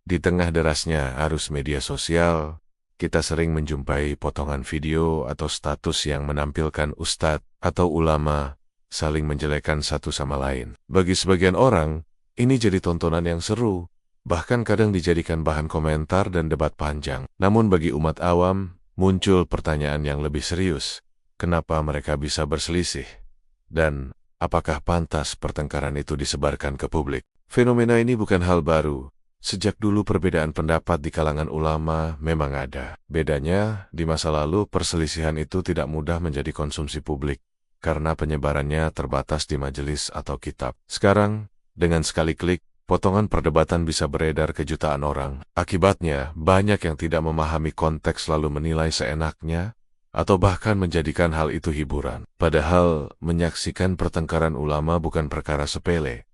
Di tengah derasnya arus media sosial, kita sering menjumpai potongan video atau status yang menampilkan ustadz atau ulama saling menjelekan satu sama lain. Bagi sebagian orang, ini jadi tontonan yang seru, bahkan kadang dijadikan bahan komentar dan debat panjang. Namun bagi umat awam, muncul pertanyaan yang lebih serius. Kenapa mereka bisa berselisih? Dan apakah pantas pertengkaran itu disebarkan ke publik? Fenomena ini bukan hal baru. Sejak dulu perbedaan pendapat di kalangan ulama memang ada. Bedanya, di masa lalu perselisihan itu tidak mudah menjadi konsumsi publik, karena penyebarannya terbatas di majelis atau kitab. Sekarang, dengan sekali klik, potongan perdebatan bisa beredar ke jutaan orang. Akibatnya, banyak yang tidak memahami konteks lalu menilai seenaknya, atau bahkan menjadikan hal itu hiburan. Padahal, menyaksikan pertengkaran ulama bukan perkara sepele,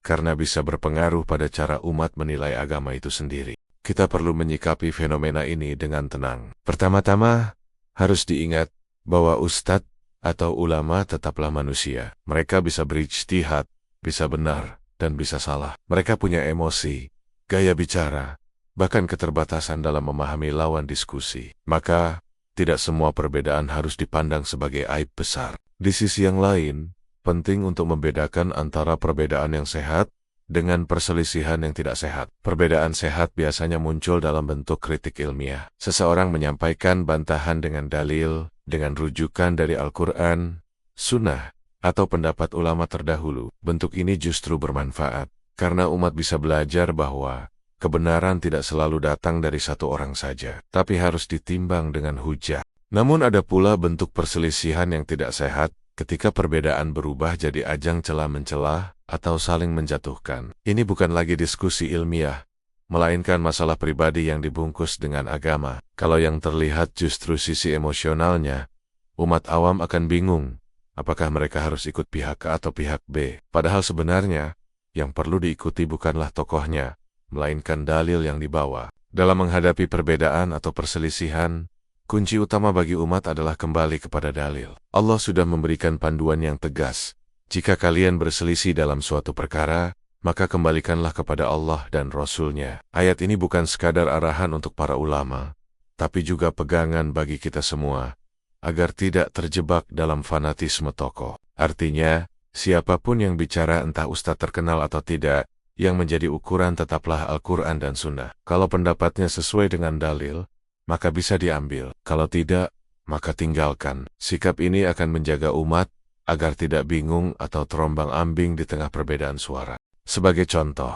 karena bisa berpengaruh pada cara umat menilai agama itu sendiri. Kita perlu menyikapi fenomena ini dengan tenang. Pertama-tama, harus diingat bahwa ustadz atau ulama tetaplah manusia. Mereka bisa berijtihad, bisa benar, dan bisa salah. Mereka punya emosi, gaya bicara, bahkan keterbatasan dalam memahami lawan diskusi. Maka, tidak semua perbedaan harus dipandang sebagai aib besar. Di sisi yang lain, penting untuk membedakan antara perbedaan yang sehat dengan perselisihan yang tidak sehat. Perbedaan sehat biasanya muncul dalam bentuk kritik ilmiah. Seseorang menyampaikan bantahan dengan dalil, dengan rujukan dari Al-Quran, Sunnah, atau pendapat ulama terdahulu. Bentuk ini justru bermanfaat, karena umat bisa belajar bahwa kebenaran tidak selalu datang dari satu orang saja, tapi harus ditimbang dengan hujah. Namun ada pula bentuk perselisihan yang tidak sehat, ketika perbedaan berubah jadi ajang celah-mencelah atau saling menjatuhkan. Ini bukan lagi diskusi ilmiah, melainkan masalah pribadi yang dibungkus dengan agama. Kalau yang terlihat justru sisi emosionalnya, umat awam akan bingung, apakah mereka harus ikut pihak A atau pihak B. Padahal sebenarnya, yang perlu diikuti bukanlah tokohnya, melainkan dalil yang dibawa. Dalam menghadapi perbedaan atau perselisihan, kunci utama bagi umat adalah kembali kepada dalil. Allah sudah memberikan panduan yang tegas. Jika kalian berselisih dalam suatu perkara, maka kembalikanlah kepada Allah dan Rasul-Nya. Ayat ini bukan sekadar arahan untuk para ulama, tapi juga pegangan bagi kita semua, agar tidak terjebak dalam fanatisme tokoh. Artinya, siapapun yang bicara entah ustadz terkenal atau tidak, yang menjadi ukuran tetaplah Al-Quran dan Sunnah. Kalau pendapatnya sesuai dengan dalil, maka bisa diambil. Kalau tidak, maka tinggalkan. Sikap ini akan menjaga umat agar tidak bingung atau terombang-ambing di tengah perbedaan suara. Sebagai contoh,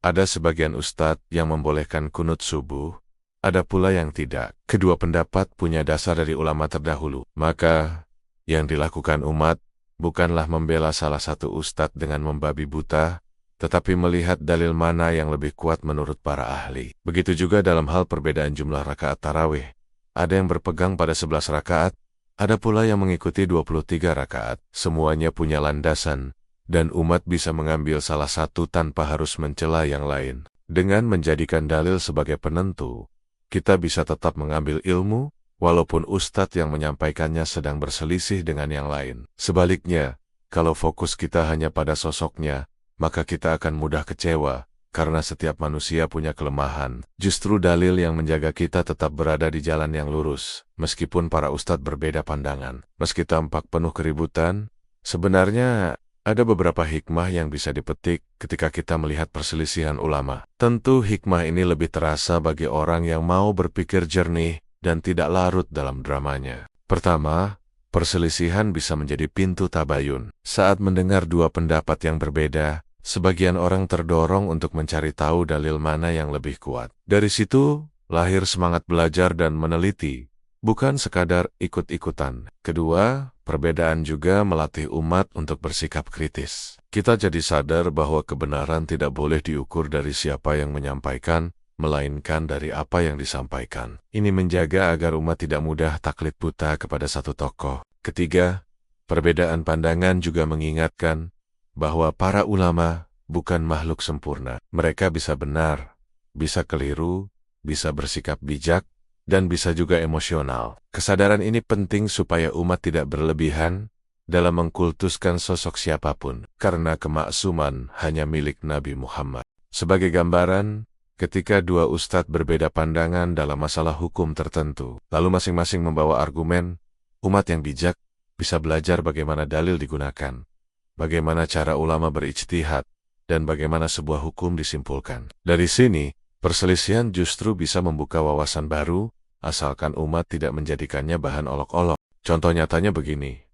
ada sebagian ustadz yang membolehkan kunut subuh, ada pula yang tidak. Kedua pendapat punya dasar dari ulama terdahulu. Maka, yang dilakukan umat bukanlah membela salah satu ustadz dengan membabi buta, tetapi melihat dalil mana yang lebih kuat menurut para ahli. Begitu juga dalam hal perbedaan jumlah rakaat tarawih. Ada yang berpegang pada 11 rakaat, ada pula yang mengikuti 23 rakaat. Semuanya punya landasan, dan umat bisa mengambil salah satu tanpa harus mencela yang lain. Dengan menjadikan dalil sebagai penentu, kita bisa tetap mengambil ilmu, walaupun ustadz yang menyampaikannya sedang berselisih dengan yang lain. Sebaliknya, kalau fokus kita hanya pada sosoknya, maka kita akan mudah kecewa, karena setiap manusia punya kelemahan. Justru dalil yang menjaga kita tetap berada di jalan yang lurus, meskipun para ustadz berbeda pandangan. Meski tampak penuh keributan, sebenarnya ada beberapa hikmah yang bisa dipetik ketika kita melihat perselisihan ulama. Tentu hikmah ini lebih terasa bagi orang yang mau berpikir jernih dan tidak larut dalam dramanya. Pertama, perselisihan bisa menjadi pintu tabayun. Saat mendengar dua pendapat yang berbeda, sebagian orang terdorong untuk mencari tahu dalil mana yang lebih kuat. Dari situ, lahir semangat belajar dan meneliti, bukan sekadar ikut-ikutan. Kedua, perbedaan juga melatih umat untuk bersikap kritis. Kita jadi sadar bahwa kebenaran tidak boleh diukur dari siapa yang menyampaikan, melainkan dari apa yang disampaikan. Ini menjaga agar umat tidak mudah taklid buta kepada satu tokoh. Ketiga, perbedaan pandangan juga mengingatkan bahwa para ulama bukan makhluk sempurna. Mereka bisa benar, bisa keliru, bisa bersikap bijak, dan bisa juga emosional. Kesadaran ini penting supaya umat tidak berlebihan dalam mengkultuskan sosok siapapun, karena kemaksuman hanya milik Nabi Muhammad. Sebagai gambaran, Ketika dua ustadz berbeda pandangan dalam masalah hukum tertentu, lalu masing-masing membawa argumen, umat yang bijak bisa belajar bagaimana dalil digunakan, bagaimana cara ulama berijtihad, dan bagaimana sebuah hukum disimpulkan. Dari sini, perselisihan justru bisa membuka wawasan baru, asalkan umat tidak menjadikannya bahan olok-olok. Contoh nyatanya begini.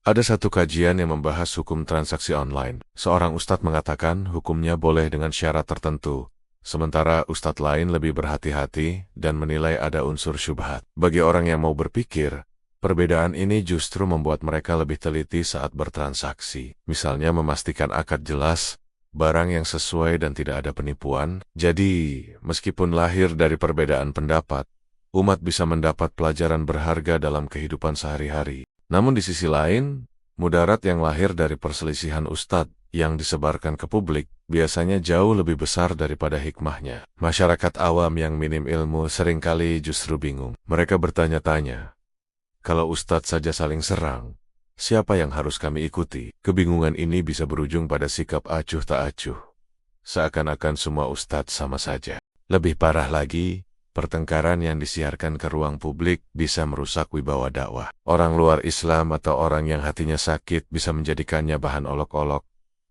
Ada satu kajian yang membahas hukum transaksi online. Seorang ustadz mengatakan hukumnya boleh dengan syarat tertentu, sementara ustadz lain lebih berhati-hati dan menilai ada unsur syubhat. Bagi orang yang mau berpikir, perbedaan ini justru membuat mereka lebih teliti saat bertransaksi. Misalnya memastikan akad jelas, barang yang sesuai dan tidak ada penipuan. Jadi, meskipun lahir dari perbedaan pendapat, umat bisa mendapat pelajaran berharga dalam kehidupan sehari-hari. Namun di sisi lain, mudarat yang lahir dari perselisihan ustadz yang disebarkan ke publik biasanya jauh lebih besar daripada hikmahnya. Masyarakat awam yang minim ilmu seringkali justru bingung. Mereka bertanya-tanya, kalau ustadz saja saling serang, siapa yang harus kami ikuti? Kebingungan ini bisa berujung pada sikap acuh tak acuh. Seakan-akan semua ustadz sama saja. Lebih parah lagi, pertengkaran yang disiarkan ke ruang publik bisa merusak wibawa dakwah. Orang luar Islam atau orang yang hatinya sakit bisa menjadikannya bahan olok-olok.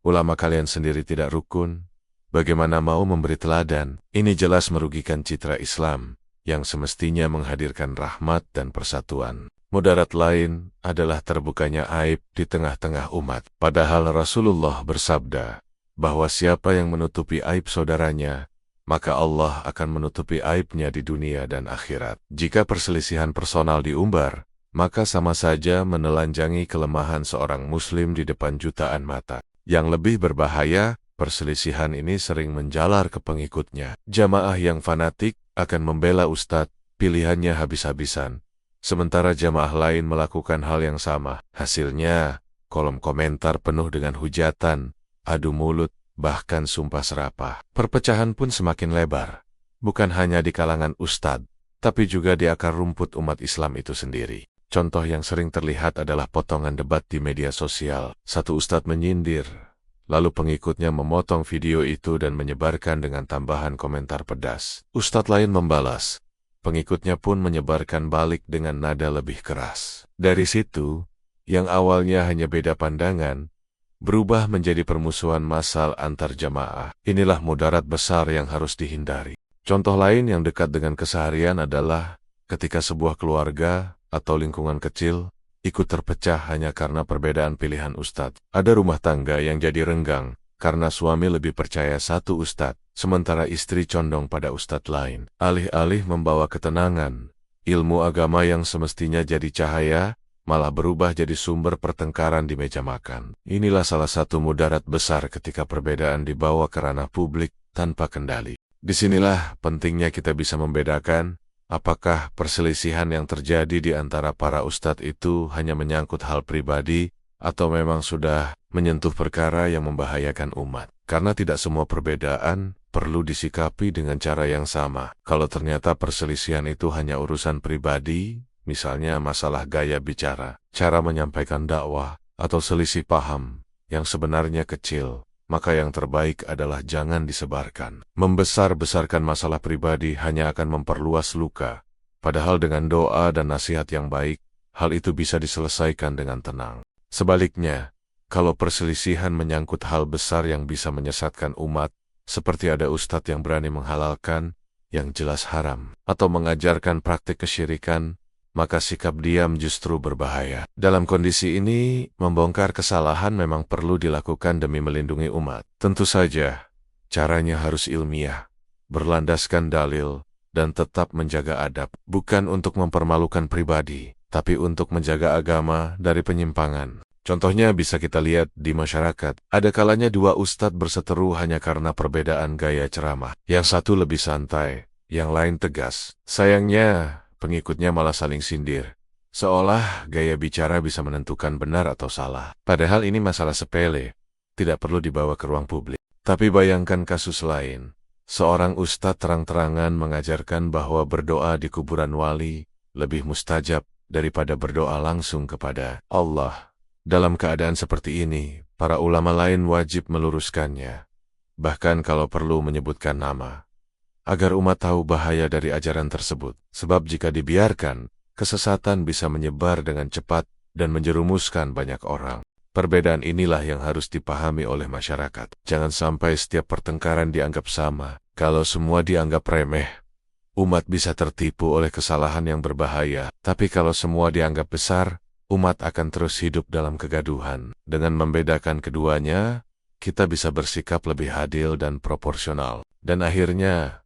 Ulama kalian sendiri tidak rukun, bagaimana mau memberi teladan? Ini jelas merugikan citra Islam, yang semestinya menghadirkan rahmat dan persatuan. Mudarat lain adalah terbukanya aib di tengah-tengah umat. Padahal Rasulullah bersabda, bahwa siapa yang menutupi aib saudaranya, maka Allah akan menutupi aibnya di dunia dan akhirat. Jika perselisihan personal diumbar, maka sama saja menelanjangi kelemahan seorang muslim di depan jutaan mata. Yang lebih berbahaya, perselisihan ini sering menjalar ke pengikutnya. Jamaah yang fanatik akan membela ustadz, pilihannya habis-habisan. Sementara jamaah lain melakukan hal yang sama. Hasilnya, kolom komentar penuh dengan hujatan, adu mulut, bahkan sumpah serapah. Perpecahan pun semakin lebar, bukan hanya di kalangan ustadz, tapi juga di akar rumput umat Islam itu sendiri. Contoh yang sering terlihat adalah potongan debat di media sosial. Satu ustadz menyindir, lalu pengikutnya memotong video itu dan menyebarkan dengan tambahan komentar pedas. Ustadz lain membalas, pengikutnya pun menyebarkan balik dengan nada lebih keras. Dari situ, yang awalnya hanya beda pandangan, berubah menjadi permusuhan massal antar jamaah. Inilah mudarat besar yang harus dihindari. Contoh lain yang dekat dengan keseharian adalah ketika sebuah keluarga atau lingkungan kecil ikut terpecah hanya karena perbedaan pilihan ustadz. Ada rumah tangga yang jadi renggang karena suami lebih percaya satu ustadz, sementara istri condong pada ustadz lain. Alih-alih membawa ketenangan, ilmu agama yang semestinya jadi cahaya, malah berubah jadi sumber pertengkaran di meja makan. Inilah salah satu mudarat besar ketika perbedaan dibawa ke ranah publik tanpa kendali. Disinilah pentingnya kita bisa membedakan, apakah perselisihan yang terjadi di antara para ustadz itu hanya menyangkut hal pribadi, atau memang sudah menyentuh perkara yang membahayakan umat. Karena tidak semua perbedaan perlu disikapi dengan cara yang sama. Kalau ternyata perselisihan itu hanya urusan pribadi, misalnya masalah gaya bicara, cara menyampaikan dakwah, atau selisih paham yang sebenarnya kecil, maka yang terbaik adalah jangan disebarkan. Membesar-besarkan masalah pribadi hanya akan memperluas luka, padahal dengan doa dan nasihat yang baik, hal itu bisa diselesaikan dengan tenang. Sebaliknya, kalau perselisihan menyangkut hal besar yang bisa menyesatkan umat, seperti ada ustadz yang berani menghalalkan yang jelas haram, atau mengajarkan praktik kesyirikan, maka sikap diam justru berbahaya. Dalam kondisi ini, membongkar kesalahan memang perlu dilakukan demi melindungi umat. Tentu saja, caranya harus ilmiah, berlandaskan dalil, dan tetap menjaga adab. Bukan untuk mempermalukan pribadi, tapi untuk menjaga agama dari penyimpangan. Contohnya bisa kita lihat di masyarakat. Ada kalanya dua ustadz berseteru hanya karena perbedaan gaya ceramah. Yang satu lebih santai, yang lain tegas. Sayangnya, pengikutnya malah saling sindir, seolah gaya bicara bisa menentukan benar atau salah. Padahal ini masalah sepele, tidak perlu dibawa ke ruang publik. Tapi bayangkan kasus lain, seorang ustadz terang-terangan mengajarkan bahwa berdoa di kuburan wali lebih mustajab daripada berdoa langsung kepada Allah. Dalam keadaan seperti ini, para ulama lain wajib meluruskannya, bahkan kalau perlu menyebutkan nama. agar umat tahu bahaya dari ajaran tersebut. Sebab jika dibiarkan, kesesatan bisa menyebar dengan cepat dan menjerumuskan banyak orang. Perbedaan inilah yang harus dipahami oleh masyarakat. Jangan sampai setiap pertengkaran dianggap sama. Kalau semua dianggap remeh, umat bisa tertipu oleh kesalahan yang berbahaya. Tapi kalau semua dianggap besar, umat akan terus hidup dalam kegaduhan. Dengan membedakan keduanya, kita bisa bersikap lebih adil dan proporsional. Dan akhirnya,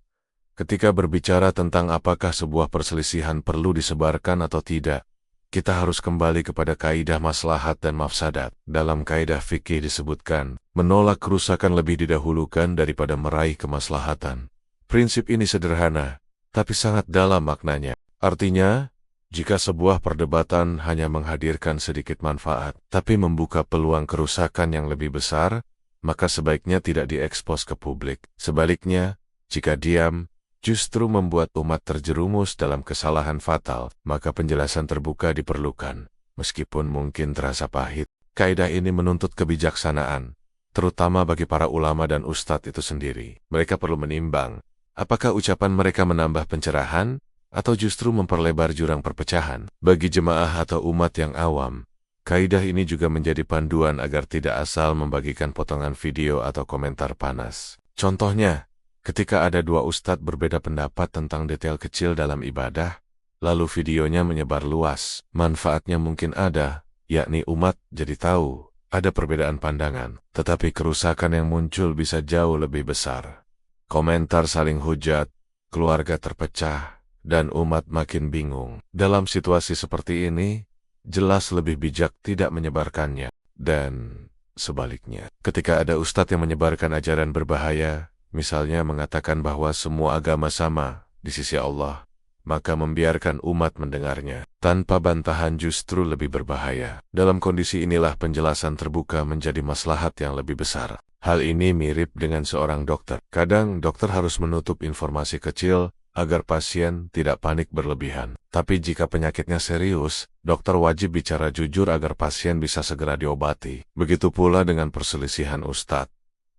ketika berbicara tentang apakah sebuah perselisihan perlu disebarkan atau tidak, kita harus kembali kepada kaidah maslahat dan mafsadat. Dalam kaidah fikih disebutkan, menolak kerusakan lebih didahulukan daripada meraih kemaslahatan. Prinsip ini sederhana, tapi sangat dalam maknanya. Artinya, jika sebuah perdebatan hanya menghadirkan sedikit manfaat, tapi membuka peluang kerusakan yang lebih besar, maka sebaiknya tidak diekspos ke publik. Sebaliknya, jika diam, justru membuat umat terjerumus dalam kesalahan fatal, maka penjelasan terbuka diperlukan. Meskipun mungkin terasa pahit, kaidah ini menuntut kebijaksanaan, terutama bagi para ulama dan ustadz itu sendiri. Mereka perlu menimbang, apakah ucapan mereka menambah pencerahan, atau justru memperlebar jurang perpecahan. Bagi jemaah atau umat yang awam, kaidah ini juga menjadi panduan agar tidak asal membagikan potongan video atau komentar panas. Contohnya, ketika ada dua ustadz berbeda pendapat tentang detail kecil dalam ibadah, lalu videonya menyebar luas, manfaatnya mungkin ada, yakni umat jadi tahu ada perbedaan pandangan, tetapi kerusakan yang muncul bisa jauh lebih besar. Komentar saling hujat, keluarga terpecah, dan umat makin bingung. Dalam situasi seperti ini, jelas lebih bijak tidak menyebarkannya. Dan sebaliknya, ketika ada ustadz yang menyebarkan ajaran berbahaya, misalnya mengatakan bahwa semua agama sama di sisi Allah, maka membiarkan umat mendengarnya tanpa bantahan justru lebih berbahaya. Dalam kondisi inilah penjelasan terbuka menjadi maslahat yang lebih besar. Hal ini mirip dengan seorang dokter. Kadang dokter harus menutup informasi kecil agar pasien tidak panik berlebihan. Tapi jika penyakitnya serius, dokter wajib bicara jujur agar pasien bisa segera diobati. Begitu pula dengan perselisihan ustadz.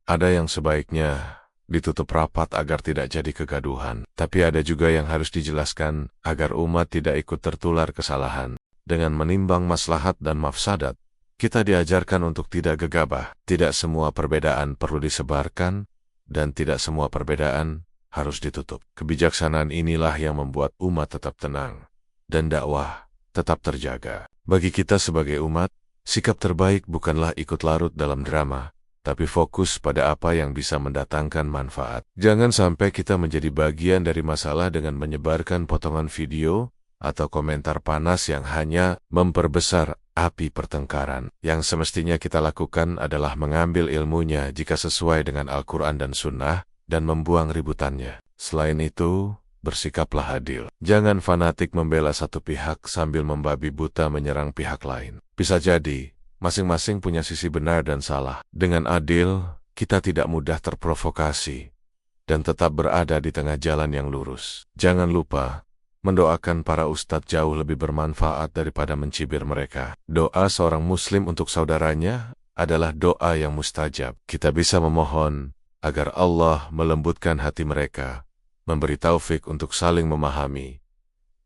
Ada yang sebaiknya ditutup rapat agar tidak jadi kegaduhan. Tapi ada juga yang harus dijelaskan agar umat tidak ikut tertular kesalahan. Dengan menimbang maslahat dan mafsadat, kita diajarkan untuk tidak gegabah. Tidak semua perbedaan perlu disebarkan, dan tidak semua perbedaan harus ditutup. Kebijaksanaan inilah yang membuat umat tetap tenang, dan dakwah tetap terjaga. Bagi kita sebagai umat, sikap terbaik bukanlah ikut larut dalam drama, tapi fokus pada apa yang bisa mendatangkan manfaat. Jangan sampai kita menjadi bagian dari masalah dengan menyebarkan potongan video atau komentar panas yang hanya memperbesar api pertengkaran. Yang semestinya kita lakukan adalah mengambil ilmunya jika sesuai dengan Al-Quran dan Sunnah, dan membuang ributannya. Selain itu, bersikaplah adil. Jangan fanatik membela satu pihak sambil membabi buta menyerang pihak lain. Bisa jadi, masing-masing punya sisi benar dan salah. Dengan adil, kita tidak mudah terprovokasi dan tetap berada di tengah jalan yang lurus. Jangan lupa, mendoakan para ustadz jauh lebih bermanfaat daripada mencibir mereka. Doa seorang muslim untuk saudaranya adalah doa yang mustajab. Kita bisa memohon agar Allah melembutkan hati mereka, memberi taufik untuk saling memahami,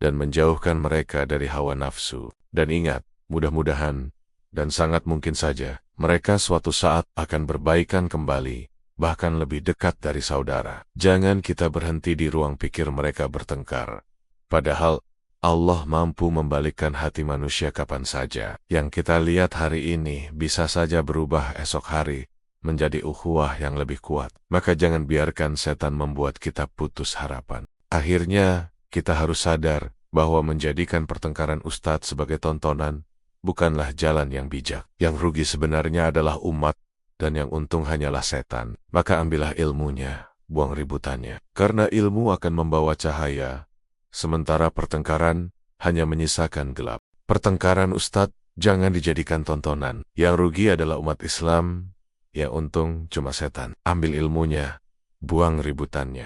dan menjauhkan mereka dari hawa nafsu. Dan ingat, mudah-mudahan, dan sangat mungkin saja, mereka suatu saat akan berbaikan kembali, bahkan lebih dekat dari saudara. Jangan kita berhenti di ruang pikir mereka bertengkar. Padahal, Allah mampu membalikkan hati manusia kapan saja. Yang kita lihat hari ini bisa saja berubah esok hari menjadi ukhuwah yang lebih kuat. Maka jangan biarkan setan membuat kita putus harapan. Akhirnya, kita harus sadar bahwa menjadikan pertengkaran ustadz sebagai tontonan bukanlah jalan yang bijak. Yang rugi sebenarnya adalah umat, dan yang untung hanyalah setan. Maka ambillah ilmunya, buang ributannya. Karena ilmu akan membawa cahaya, sementara pertengkaran hanya menyisakan gelap. Pertengkaran ustadz jangan dijadikan tontonan. Yang rugi adalah umat Islam, yang untung cuma setan. Ambil ilmunya, buang ributannya.